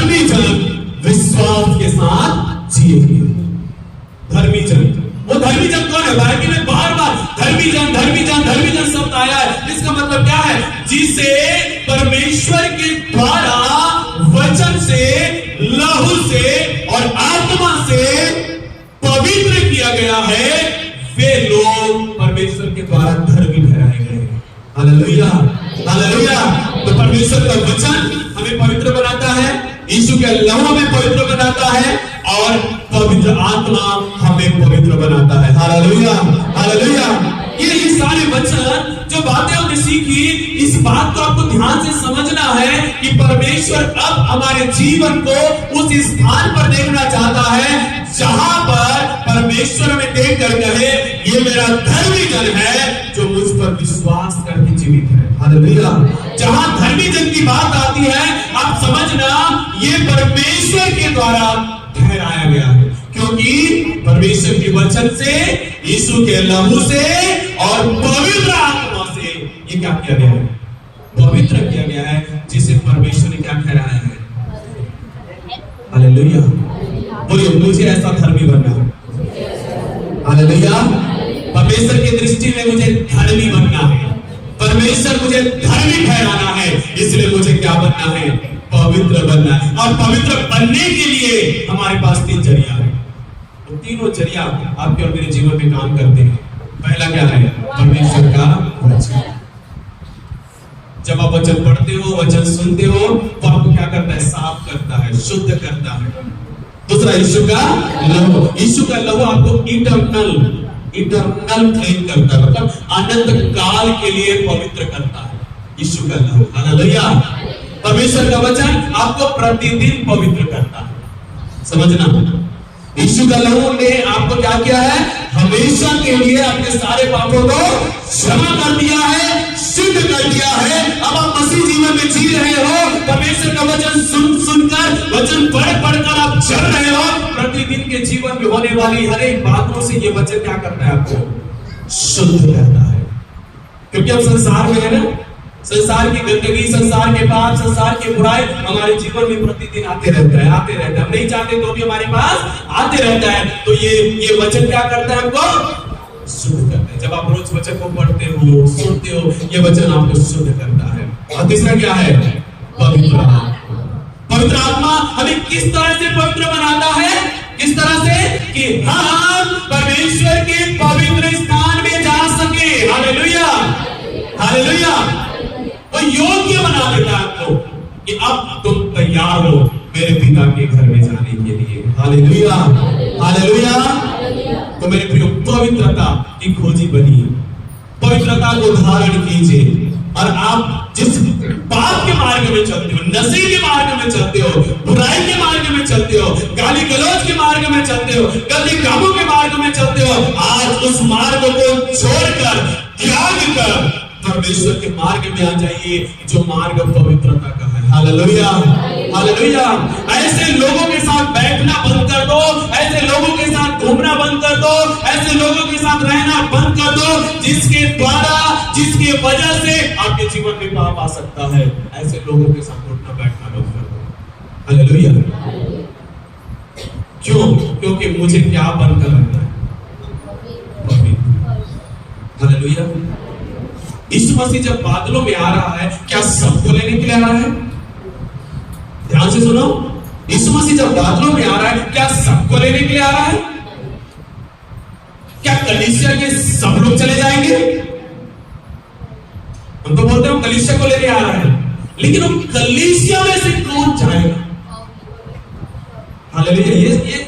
धर्मी जन विश्वास के साथ जिएंगे। धर्मी जन, वो धर्मी जन कौन है? बाइबल में बार बार धर्मी जन धर्मी जन धर्मी जन शब्द आया है। इसका मतलब क्या है? जिसे परमेश्वर के द्वारा वचन से, लहू से और आत्मा से पवित्र किया गया है, वे लोग परमेश्वर के द्वारा धर्मी ठहराए गए हैं। Hallelujah, hallelujah. तो परमेश्वर का वचन हमें पवित्र बनाता है, यीशु के लहू हमें पवित्र बनाता है और पवित्र आत्मा हमें पवित्र बनाता है। Hallelujah, hallelujah. ये सारे वचन जो बातें हमने सीखी, इस बात को आपको ध्यान से समझना है कि परमेश्वर अब हमारे जीवन को उस स्थान पर देखना चाहता है जहां पर परमेश्वर में देख कर कहे, ये मेरा धर्मी जन है जो मुझ पर विश्वास करके जीवित है। हालेलुया। जहां धर्मी जन की बात आती है, आप समझना ये परमेश्वर के द्वारा ठहराया गया है, क्योंकि परमेश्वर के वचन से, यीशु के लहू से और पवित्र आत्मा से ये क्या किया गया है? पवित्र किया गया है, जिसे परमेश्वर ने क्या ठहराया है? हालेलुया। बोलिए, मुझे ऐसा धर्मी बनना है। हालेलुया। परमेश्वर की दृष्टि में मुझे धर्मी बनना है, परमेश्वर मुझे धर्मी ठहराना है, इसलिए मुझे क्या बनना है? पवित्र बनना है। और पवित्र बनने के लिए हमारे पास 3 जरिया है। तो तीनों जरिया आपके और मेरे जीवन में काम करते हैं। पहला क्या है? परमेश्वर का वचन। जब आप वचन पढ़ते हो, वचन सुनते हो, तो आपको क्या करता है? साफ करता है, शुद्ध करता है। दूसरा, यीशु का लहू। यीशु का लहू आपको इटर्नल क्लीन करता है, मतलब अनंत काल के लिए पवित्र करता है। यीशु का लहू। हालेलुया। परमेश्वर का वचन आपको प्रतिदिन पवित्र करता है। समझना, यीशु का लहू ने आपको क्या किया है? हमेशा के लिए अपने सारे पापों को क्षमा कर दिया है, शुद्ध कर दिया है। अब आप मसीह जीवन में जी रहे हो, परमेश्वर का वचन सुनकर, वचन पढ़कर आप चल रहे हो। प्रतिदिन के जीवन में होने वाली हर एक बातों से ये वचन क्या करता है? आपको शुद्ध करता है। क्योंकि हम संसार में है ना, संसार की गंदगी, संसार के पाप, संसार की बुराई हमारे जीवन में प्रतिदिन आते रहता है। हम नहीं चाहते तो भी हमारे पास आते रहता है। तो ये वचन क्या करता है? हमको शुद्ध करता है। जब आप रोज वचन को पढ़ते हो, सुनते हो, ये वचन आपको शुद्ध करता है। और तीसरा क्या है? पवित्र आत्मा। पवित्र आत्मा हमें किस तरह से पवित्र बनाता है? किस तरह से? कि हम परमेश्वर के पवित्र स्थान में जा सके। Hallelujah, hallelujah. वो योग्य बना देता है आपको कि अब तुम तैयार हो मेरे पिता के घर में जाने के लिए। Hallelujah, hallelujah. तो मेरे प्रियो, पवित्रता की खोजी बनिए, पवित्रता को धारण कीजिए। और आप जिस पाप के मार्ग में चलते हो, नशे के मार्ग में चलते हो, बुराई के मार्ग में चलते हो, गाली गलौज के मार्ग में चलते हो, गंदे कामों के मार्ग में चलते हो, आज उस मार्ग को छोड़कर, त्याग कर परमेश्वर के मार्ग में आ जाइए, जो मार्ग पवित्रता का है। Hallelujah, hallelujah. ऐसे लोगों के साथ बैठना बंद कर दो, ऐसे लोगों के साथ घूमना बंद कर दो, ऐसे लोगों के साथ रहना बंद कर दो जिसके द्वारा, जिसके वजह से आपके जीवन में पाप आ सकता है। ऐसे लोगों के साथ उठना बैठना बंद कर दो। हालेलुया। क्यों? क्योंकि मुझे क्या बनकर रखना है? हालेलुया। यीशु मसीह जब बादलों में आ रहा है, क्या सबको लेने के लिए आ रहा है? ध्यान से सुनो, यीशु मसीह जब बादलों में आ रहा है, क्या सबको लेने के लिए आ रहा है? क्या कलीसिया के सब लोग चले जाएंगे? हम तो बोलते हैं कलीसिया को लेने आ रहा है, लेकिन वो कलीसिया में से कौन जाएगा? हालेलुया। ये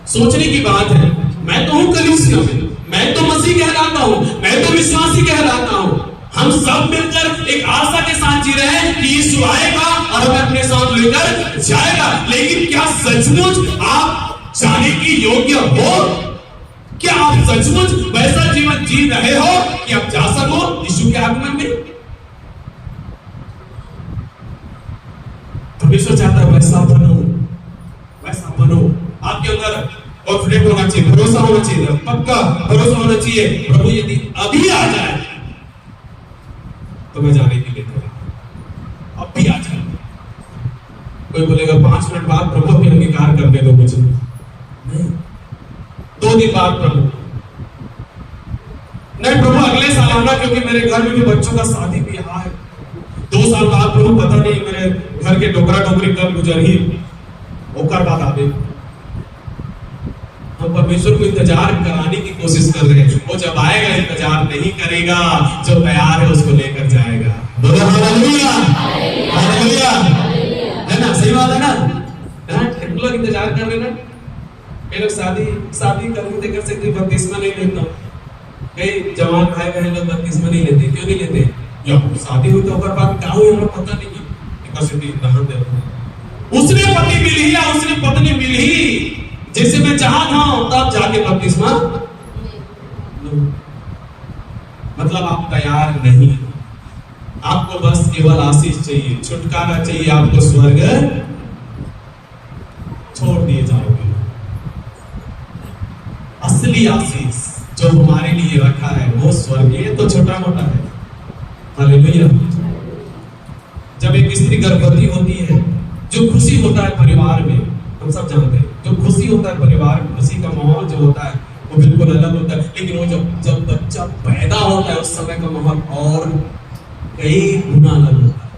सोचने की बात है। मैं तो हूं कलीसिया में, मैं तो मसीह कहलाता हूं, मैं तो विश्वासी कहलाता हूं। हम सब मिलकर एक आशा के साथ जी रहे हैं कि यीशु आएगा और हमें अपने साथ लेकर जाएगा। लेकिन क्या सचमुच आप जाने की योग्य हो? क्या आप सचमुच वैसा जीवन जी रहे हो कि आप जा सको यीशु के आगमन में? परमेश्वर चाहता है वैसा बनो, वैसा बनो। आपके अंदर कॉन्फिडेंट होना चाहिए, भरोसा होना चाहिए, पक्का भरोसा होना चाहिए, प्रभु यदि अभी आ जाए तो मैं जाने के लिए तैयार, अब भी आ जाए। कोई बोलेगा 5 मिनट बाद प्रभु भी अंगीकार करने दो मुझे, नहीं, 2 दिन बाद प्रभु, नहीं प्रभु अगले साल आना क्योंकि मेरे घर में भी बच्चों का शादी ब्याह है। 2 साल बाद प्रभु पता नहीं मेरे घर के डोकरा डोकरी कब गुजरी, ओकर बाद आवे। हम परमेश्वर को इंतजार कराने की कोशिश कर रहे हैं, वो जब आएगा इंतजार नहीं करेगा, जो तैयार है उसको लेकर जाएगा। बोलो हालेलुया, हालेलुया, है ना? सही बात है ना? हम लोग इंतजार कर रहे ना, ये लोग शादी करते कर सकते, बपतिस्मा नहीं लेता। कई जवान भाई बहन लोग बपतिस्मा नहीं लेते, क्यों नहीं लेते? जब शादी हुई तो ओकर बाद का हुई हमरा पता नहीं है, कसती दहन दे। उसने पति मिली या उसने पत्नी मिली जैसे मैं चाहत हूं तब जाके बपतिस्मा, मतलब आप तैयार नहीं, आपको बस केवल आशीष चाहिए, छुटकारा चाहिए, आपको स्वर्ग छोड़ दिए जाओगे। असली आशीष जो हमारे लिए रखा है वो स्वर्गीय तो छोटा मोटा है। हालेलुया। जब एक स्त्री गर्भवती होती है, जो खुशी होता है परिवार में, हम सब जानते हैं, जो खुशी होता है परिवार में, खुशी का माहौल जो होता है वो बिल्कुल अलग होता है। लेकिन वो जब बच्चा पैदा होता है उस समय का माहौल और कई गुना अलग होता है।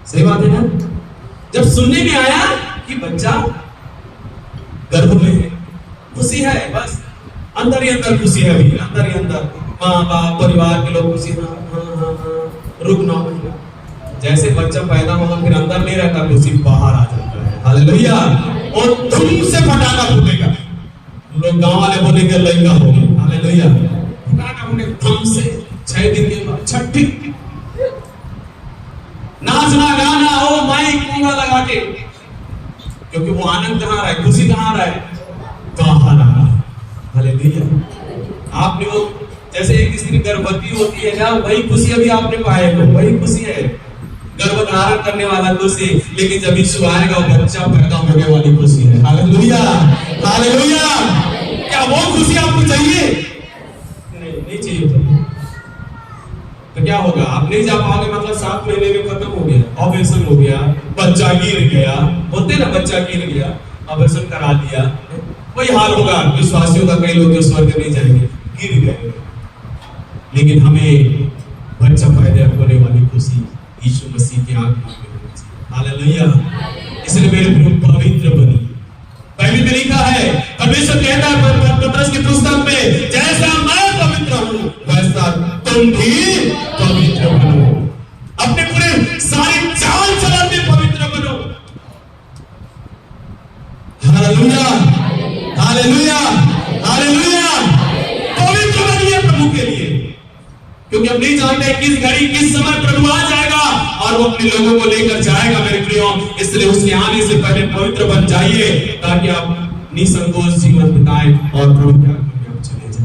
सही बात है ना? जब सुनने में आया कि बच्चा गर्भ में है, खुशी है, बस अंदर ही अंदर खुशी है, अभी अंदर ही अंदर माँ बाप परिवार के लोग खुशी, रुक ना महीना। जैसे बच्चा पैदा होगा फिर अंदर नहीं रहता, खुशी बाहर आ जाता है। हालेलुया। और धूम से फटाका फूटेगा, लोग गांव वाले बोलेंगे लड़का हो गया। हालेलुया। फटाका फूटे धूम से, 6 दिन के बाद छठी नाचना गाना हो, माइक पूरा लगा के, क्योंकि वो आनंद कहाँ रहा है, खुशी कहाँ रहा है, बाहर आ रहा है। हालेलुया। आपने वो जैसे एक स्त्री गर्भवती होती है ना, वही खुशी अभी आपने पाए हो, वही खुशी है, गर्भ धारण करने वाला खुशी। लेकिन जब यीशु आएगा वो बच्चा पैदा होने वाली खुशी है। Hallelujah, hallelujah. क्या वो खुशी आपको चाहिए? नहीं चाहिए। तो क्या होगा? आप नहीं जा पाओगे, मतलब 7 महीने में खत्म हो गया, ऑपरेशन हो गया, बच्चा गिर गया, होते ना, बच्चा गिर गया, ऑपरेशन करा दिया, वही हाल होगा विश्वासियों का। कई लोग जो स्वर्ग नहीं जाएंगे, गिर गए। लेकिन हमें बच्चा पैदा होने वाली खुशी यीशु मसीह की आत्मा में होनी चाहिए। हालेलुया। इसलिए मेरे प्रभु पवित्र बनी। बाइबल में लिखा है, परमेश्वर कहता है पतरस की पुस्तक में, जैसा मैं पवित्र हूं वैसा तुम भी पवित्र बनो। अपने पूरे सारी चाल चलन में पवित्र बनो। Hallelujah, hallelujah, hallelujah. पवित्र बनिए प्रभु के लिए, क्योंकि हम नहीं जानते किस घड़ी किस समय प्रभु आ जाएगा और वो अपने लोगों को लेकर जाएगा मेरे प्रियो। इसलिए उसके आने से पहले पवित्र बन जाइए, ताकि आप निसंकोच जीवन बिताएं और प्रभु